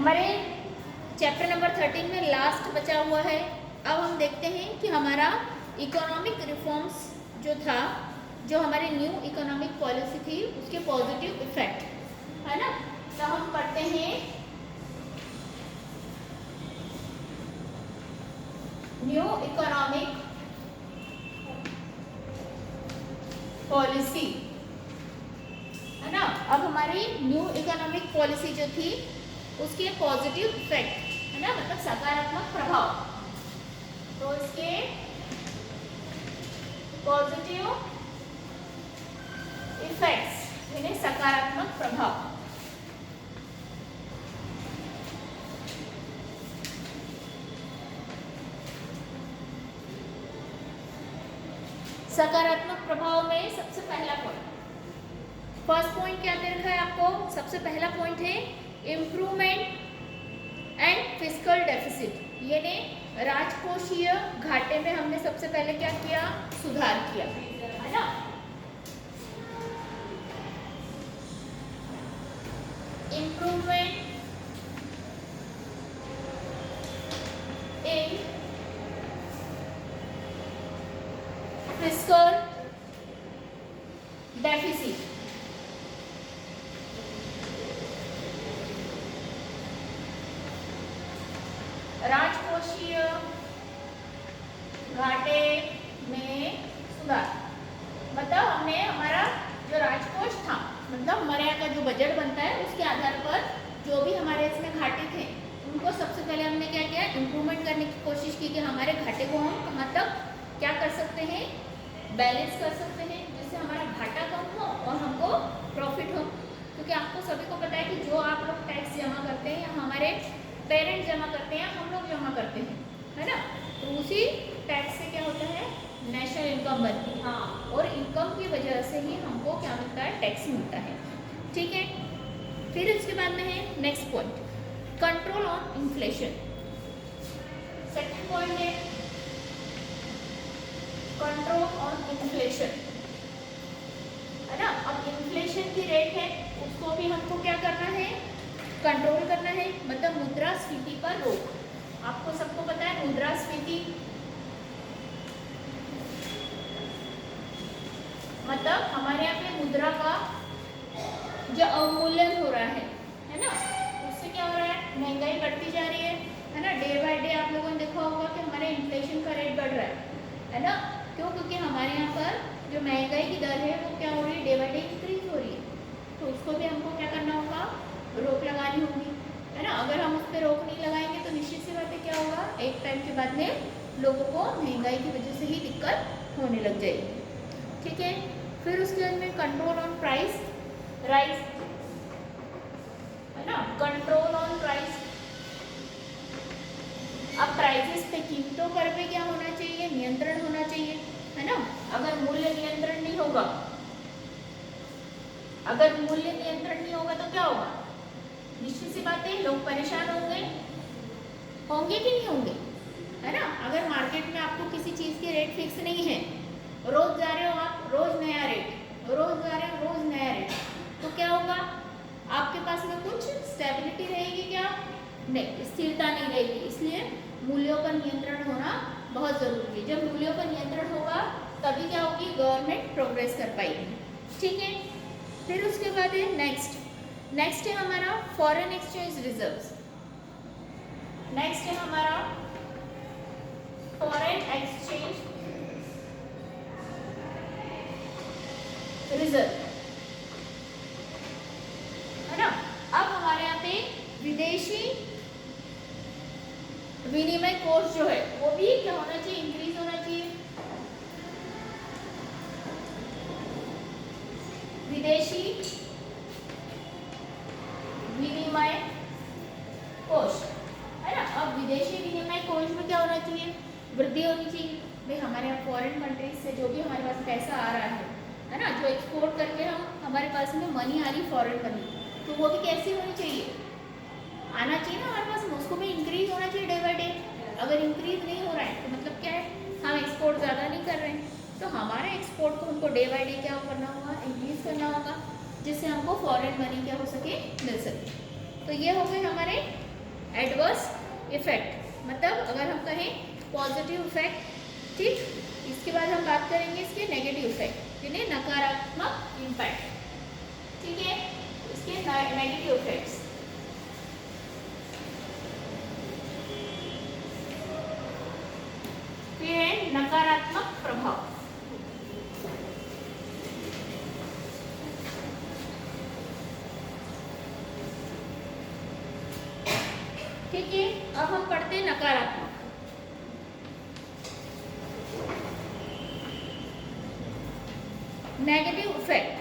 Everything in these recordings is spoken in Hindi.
हमारे चैप्टर नंबर 13 में लास्ट बचा हुआ है। अब हम देखते हैं कि हमारा इकोनॉमिक रिफॉर्म्स जो था, जो हमारी न्यू इकोनॉमिक पॉलिसी थी, उसके पॉजिटिव इफेक्ट है ना। तो हम पढ़ते हैं न्यू इकोनॉमिक पॉलिसी है ना। अब हमारी न्यू इकोनॉमिक पॉलिसी जो थी उसके पॉजिटिव इफेक्ट है ना, मतलब सकारात्मक प्रभाव। तो इसके पॉजिटिव इफेक्ट्स यानी सकारात्मक प्रभाव। सकारात्मक प्रभाव में सबसे पहला पॉइंट, फर्स्ट पॉइंट क्या दे रखा है आपको। सबसे पहला पॉइंट है इम्प्रूवमेंट एंड फिस्कल डेफिसिट, यानी राजकोषीय घाटे में हमने सबसे पहले क्या किया, सुधार किया है ना। इम्प्रूवमेंट इन फिस्कल डेफिसिट, राजकोषीय घाटे में सुधार। मतलब हमने हमारा जो राजकोष था, मतलब हमारे यहाँ का जो बजट बनता है उसके आधार पर जो भी हमारे इसमें घाटे थे उनको सबसे पहले हमने क्या किया, इम्प्रूवमेंट करने की कोशिश की कि हमारे घाटे को हम कहाँ तक क्या कर सकते हैं, बैलेंस कर सकते हैं, जिससे हमारा घाटा कम हो और हमको प्रॉफिट हो। क्योंकि आपको सभी को पता है कि जो आप लोग टैक्स जमा करते हैं या हमारे पेरेंट्स जमा करते हैं, हम लोग जमा करते हैं है ना, तो उसी टैक्स से क्या होता है, नेशनल इनकम बनती है। हाँ, और इनकम की वजह से ही हमको क्या मिलता है, टैक्स मिलता है। ठीक है, फिर इसके बाद में है next point, control on inflation. Second point है कंट्रोल ऑन इन्फ्लेशन है ना। अब इन्फ्लेशन की रेट है उसको भी हमको क्या करना है, कंट्रोल करना है, मतलब मुद्रास्फीति पर रोक। आपको सबको पता है मुद्रास्फीति मतलब हमारे यहाँ पे मुद्रा का जो अवमूल्यन हो रहा है ना, उससे क्या हो रहा है, महंगाई बढ़ती जा रही है ना। डे बाय डे आप लोगों ने देखा होगा कि हमारे इन्फ्लेशन का रेट बढ़ रहा है ना। क्यों, क्योंकि हमारे यहाँ पर जो महंगाई की दर है वो क्या हो रही है, डे बाय डे इंक्रीज हो रही है। तो उसको भी हमको क्या करना होगा, रोक लगानी होगी है ना। अगर हम उस पर रोक नहीं लगाएंगे तो निश्चित सी बात है क्या होगा, एक टाइम के बाद में लोगों को महंगाई की वजह से ही दिक्कत होने लग जाएगी। ठीक है, फिर उसके बाद में कंट्रोल ऑन प्राइस राइज है ना, कंट्रोल ऑन प्राइस। अब प्राइसेस पे, कीमतों पर पे क्या होना चाहिए, नियंत्रण होना चाहिए है ना। अगर मूल्य नियंत्रण नहीं होगा, अगर मूल्य नियंत्रण नहीं होगा तो क्या होगा, निश्चित सी बात है लोग परेशान होंगे, होंगे कि नहीं होंगे है ना। अगर मार्केट में आपको किसी चीज़ के रेट फिक्स नहीं है, रोज जा रहे हो आप, रोज नया रेट, रोज जा रहे हो रोज नया रेट, तो क्या होगा, आपके पास में कुछ स्टेबिलिटी रहेगी क्या, नहीं, स्थिरता नहीं रहेगी। इसलिए मूल्यों पर नियंत्रण होना बहुत ज़रूरी है। जब मूल्यों पर नियंत्रण होगा तभी क्या होगी, गवर्नमेंट प्रोग्रेस कर पाएगी। ठीक है, फिर उसके बाद है नेक्स्ट है हमारा फॉरेन एक्सचेंज रिजर्व्स। नेक्स्ट है हमारा फॉरेन एक्सचेंज रिजर्व है ना। अब हमारे यहाँ पे विदेशी विनिमय कोष जो है वो भी क्या होना चाहिए, इंक्रीज होना चाहिए। विदेशी विनिमय कोष है ना। अब विदेशी विनिमय कोष में क्या होना चाहिए, वृद्धि होनी चाहिए। भाई हमारे यहाँ फॉरेन कंट्रीज से जो भी हमारे पास पैसा आ रहा है ना, जो एक्सपोर्ट करके हम हमारे पास में मनी आ रही फॉरेन मनी, तो वो भी कैसी होनी चाहिए, आना चाहिए ना हमारे पास में, उसको भी इंक्रीज होना चाहिए डे बाय डे। अगर इंक्रीज नहीं हो रहा है तो मतलब क्या है, हम एक्सपोर्ट ज़्यादा नहीं कर रहे हैं, तो हमारे एक्सपोर्ट को हमको डे बाय डे क्या करना होगा, इंक्रीज करना होगा, जिससे हमको फॉरेन मनी क्या हो सके, मिल सके। तो ये हो गए हमारे एडवर्स इफेक्ट, मतलब अगर हम कहें पॉजिटिव इफेक्ट, ठीक। इसके बाद हम बात करेंगे इसके नेगेटिव इफेक्ट, यानी नकारात्मक इम्पैक्ट, ठीक है। इसके नेगेटिव इफेक्ट्स, फिर है नकारात्मक प्रभाव। ठीक है, अब हम पढ़ते हैं नकारात्मक। नेगेटिव इफेक्ट,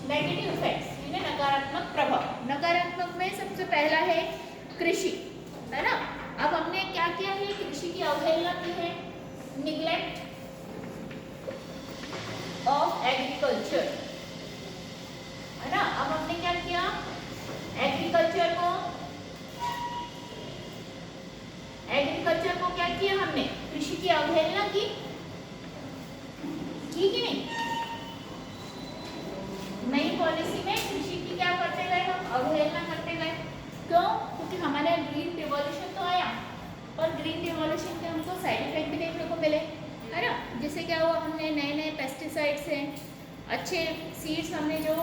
नेगेटिव इफेक्ट्स यानी नकारात्मक प्रभाव। नकारात्मक में सबसे पहला है कृषि, है ना। अब हमने क्या किया है, कृषि की अवहेलना की है, निग्लेक्ट ऑफ एग्रीकल्चर, है ना। अब हमने क्या किया, एग्रीकल्चर को क्या किया हमने, कृषि की अवहेलना की कि नहीं। नई पॉलिसी में कृषि की क्या करते गए, हम अवहेलना करते गए। क्यों? क्योंकि हमारे ग्रीन रिवॉल्यूशन तो आया, और ग्रीन रिवॉल्यूशन के हमको साइड इफेक्ट भी देखने को मिले, है ना। जिससे क्या हुआ, हमने नए नए पेस्टिसाइड्स हैं, अच्छे सीड्स हमने जो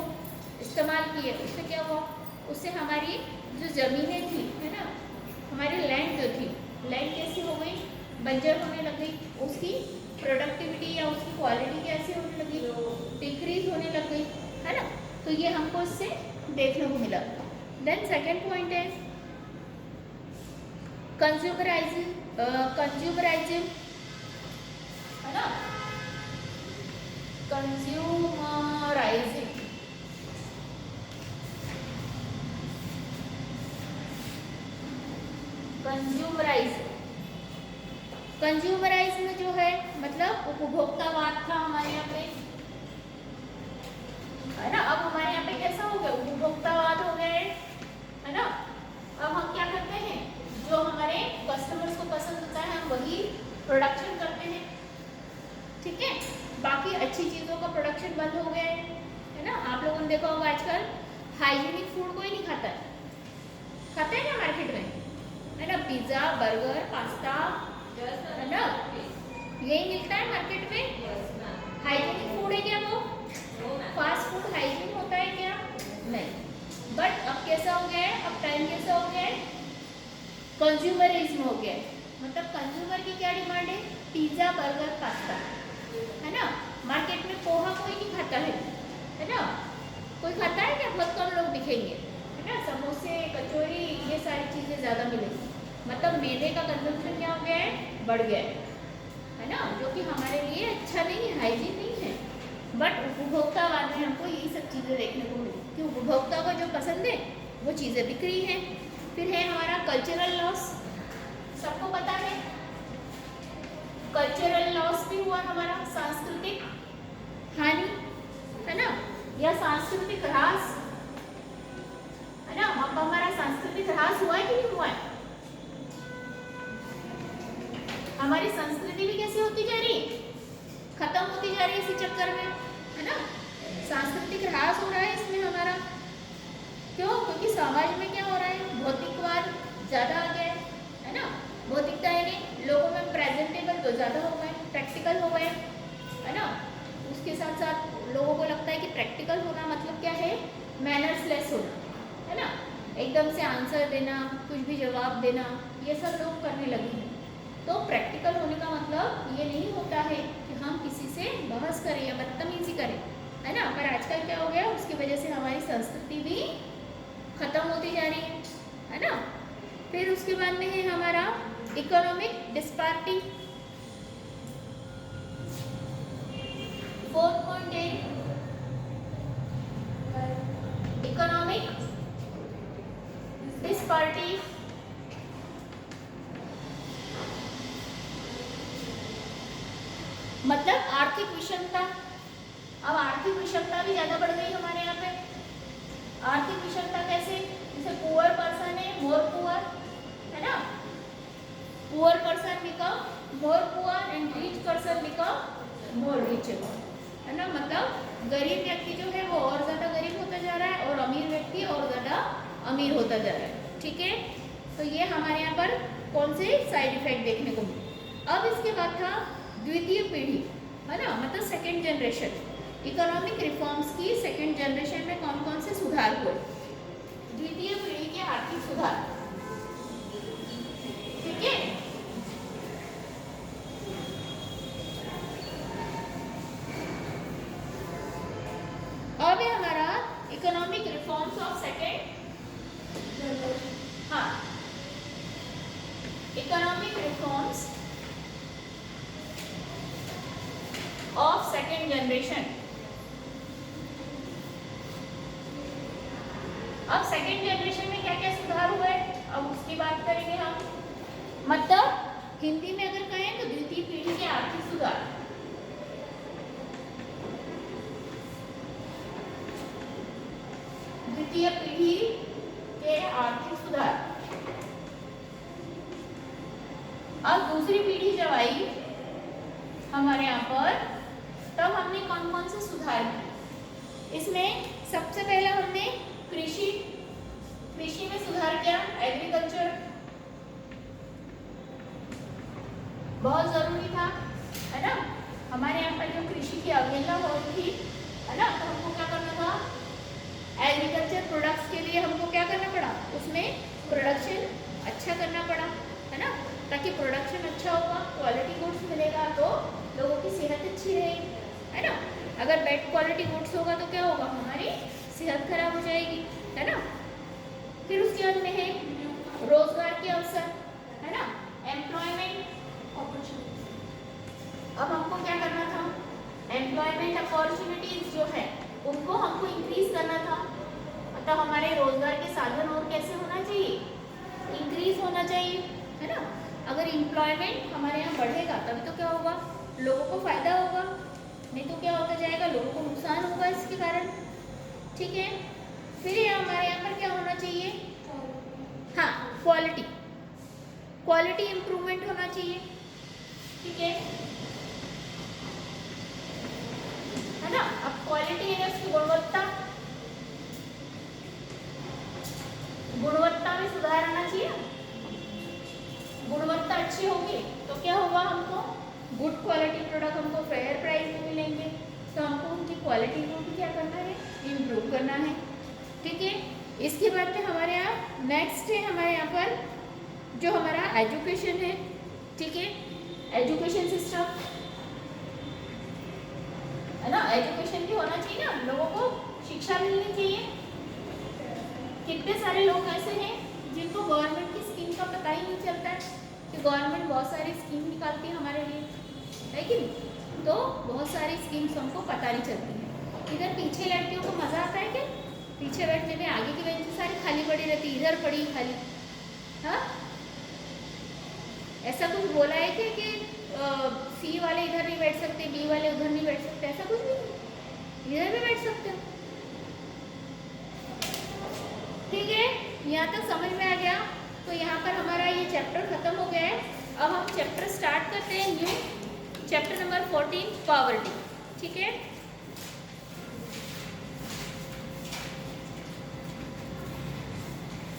इस्तेमाल किए, उससे क्या हुआ, उससे हमारी जो ज़मीनें थी, है ना, हमारी लैंड जो थी, लैंड कैसी हो गई, बंजर होने लग गई, उसकी प्रोडक्टिविटी या उसकी क्वालिटी कैसी होने लगी, डिक्रीज होने लग गई, है ना। तो ये हमको इससे देखने को मिला। देन सेकेंड पॉइंट है कंज्यूमराइजिंग, है ना, कंज्यूमराइजिंग, कंज्यूमराइज में जो है मतलब उपभोक्तावाद था हमारे यहाँ पे, है ना। अब हमारे यहाँ पे कैसा हो गया, उपभोक्तावाद हो गए, है ना। अब हम क्या करते हैं, जो हमारे कस्टमर्स को पसंद होता है हम वही प्रोडक्शन करते हैं, ठीक है। बाकी अच्छी चीज़ों का प्रोडक्शन बंद हो गया है ना। आप लोगों ने देखा होगा आजकल हाइजीनिक फूड कोई नहीं खाता है, खाते हैं ना मार्केट में, है ना। पिज्ज़ा, बर्गर, पास्ता, है ना, यही मिलता है मार्केट में। हाइजीनिक फूड है क्या वो? फास्ट फूड हाइजीन होता है क्या? नहीं। बट अब कैसा हो गया है, अब टाइम कैसा हो गया है, कंज्यूमरिज्म हो गया है। मतलब कंज्यूमर की क्या डिमांड है, पिज्ज़ा, बर्गर, पास्ता, है ना। मार्केट में पोहा कोई नहीं खाता है ना। कोई खाता है क्या? बहुत कम लोग दिखेंगे, है ना। समोसे, कचौरी, ये सारी चीज़ें ज़्यादा मिलेंगी। मतलब मैदे का कंजम्पशन क्या हो गया है, बढ़ गया है ना, जो कि हमारे लिए अच्छा नहीं है, हाइजीन नहीं है। बट उपभोक्तावाद में हमको यही सब चीज़ें देखने को मिली कि उपभोक्ता को जो पसंद है वो चीज़ें बिक रही हैं। फिर है हमारा कल्चरल लॉस, सबको पता है कल्चरल लॉस भी हुआ हमारा, सांस्कृतिक हानि, है ना, या सांस्कृतिक ह्रास, है ना। अब हमारा सांस्कृतिक ह्रास हुआ है कि नहीं हुआ है? हमारी संस्कृति भी कैसी होती जा रही है, खत्म होती जा रही है इसी चक्कर में, है ना। सांस्कृतिक ह्रास हो रहा है इसमें हमारा। क्यों? क्योंकि समाज में क्या हो रहा है, भौतिकवाद ज़्यादा आ गया है ना। भौतिकता यानी लोगों में प्रेजेंटेबल तो ज़्यादा हो गए, प्रैक्टिकल हो गए, है ना। उसके साथ साथ लोगों को लगता है कि प्रैक्टिकल होना मतलब क्या है, मैनर्सलेस होना, है ना। एकदम से आंसर देना, कुछ भी जवाब देना, ये सब लोग करने लगे हैं। तो प्रैक्टिकल होने का मतलब ये नहीं होता है कि हम किसी से बहस करें या बदतमीजी करें, है ना। पर आजकल क्या हो गया, उसकी वजह से हमारी संस्कृति भी खत्म होती जा रही है ना। फिर उसके बाद में है हमारा इकोनॉमिक डिस्पैरिटी, 4.8 इकोनॉमिक डिस्पैरिटी, मतलब आर्थिक विषमता। अब आर्थिक विषमता भी ज़्यादा बढ़ गई हमारे यहाँ पे। आर्थिक विषमता कैसे, जैसे पुअर पर्सन है मोर पुअर, है ना। Poor person become more poor and rich person become more rich, है ना। था, मतलब गरीब व्यक्ति जो है वो और ज़्यादा गरीब होता जा रहा है और अमीर व्यक्ति और ज़्यादा अमीर होता जा रहा है। ठीक है, तो ये हमारे यहाँ पर कौन से साइड इफेक्ट देखने को मिले। अब इसके बाद था द्वितीय पीढ़ी, है ना, मतलब सेकेंड जनरेशन। इकोनॉमिक रिफॉर्म्स की सेकेंड जनरेशन में कौन कौन से सुधार हुए। द्वितीय पीढ़ी के आर्थिक सुधार, ठीक है। अब है हमारा इकोनॉमिक रिफॉर्म्स ऑफ सेकेंड, हाँ, economic reforms of second generation. अब सेकेंड जनरेशन में क्या क्या सुधार हुए, अब उसकी बात करेंगे हम। मतलब हिंदी में अगर कहें तो द्वितीय पीढ़ी के आर्थिक सुधार। द्वितीय पीढ़ी के आर्थिक सुधार। अब दूसरी पीढ़ी जब आई हमारे यहाँ पर, तब हमने कौन कौन से सुधार किए। इसमें सबसे पहला हमने कृषि में सुधार किया। एग्रीकल्चर बहुत जरूरी था, है ना। हमारे यहाँ पर जो कृषि की अवहेलना हो रही थी, है ना, तो हमको क्या करना था, एग्रीकल्चर प्रोडक्ट्स के लिए हमको क्या करना पड़ा, उसमें प्रोडक्शन अच्छा करना पड़ा, है ना, ताकि प्रोडक्शन अच्छा होगा, क्वालिटी गुड्स मिलेगा तो लोगों की सेहत अच्छी रहेगी, है ना। अगर बैड क्वालिटी गुड्स होगा तो क्या होगा, हमारी सेहत खराब हो जाएगी, है ना। फिर उसके बाद में है रोजगार के अवसर, है ना, एम्प्लॉयमेंट अपॉर्चुनिटी। अब हमको क्या करना था, एम्प्लॉयमेंट अपॉर्चुनिटीज जो है उनको हमको इंक्रीज करना था। मतलब हमारे रोजगार के साधन और कैसे होना चाहिए, इंक्रीज होना चाहिए, है ना। अगर एम्प्लॉयमेंट हमारे यहाँ बढ़ेगा तभी तो क्या होगा, लोगों को फायदा होगा, नहीं तो क्या होता जाएगा, लोगों को नुकसान होगा इसके कारण। ठीक है, फिर ये हमारे यहाँ पर क्या होना चाहिए, हाँ, क्वालिटी इंप्रूवमेंट होना चाहिए। ठीक है ना। अब क्वालिटी है उसकी गुणवत्ता में सुधार आना चाहिए। गुणवत्ता अच्छी होगी तो क्या होगा, हमको गुड क्वालिटी प्रोडक्ट हमको फेयर प्राइस में मिलेंगे, तो हमको उनकी क्वालिटी को भी क्या करना है, इम्प्रूव करना है। ठीक है, इसके बाद में हमारे यहाँ नेक्स्ट है हमारे यहाँ पर जो हमारा एजुकेशन है। ठीक है, एजुकेशन सिस्टम, है ना, एजुकेशन भी होना चाहिए ना, लोगों को शिक्षा मिलनी चाहिए। कितने सारे लोग ऐसे हैं जिनको गवर्नमेंट की स्कीम का पता ही नहीं चलता है कि गवर्नमेंट बहुत सारी स्कीम निकालती है हमारे लिए, है कि नहीं। तो बहुत सारी स्कीम्स हमको पता नहीं चलती है। इधर पीछे लड़कियों को मज़ा आता है क्या, पीछे बैठने में, आगे की बेंच सारी खाली पड़ी रहती, इधर पड़ी खाली। हाँ, ऐसा कुछ बोला है क्या कि सी वाले इधर नहीं बैठ सकते, बी वाले उधर नहीं बैठ सकते, ऐसा कुछ नहीं, इधर भी बैठ सकते हो। ठीक है, यहाँ तक समझ में आ गया। तो यहाँ पर हमारा ये चैप्टर खत्म हो गया है। अब हम चैप्टर स्टार्ट करते हैं न्यू, चैप्टर नंबर 14 पॉवर्टी। ठीक है।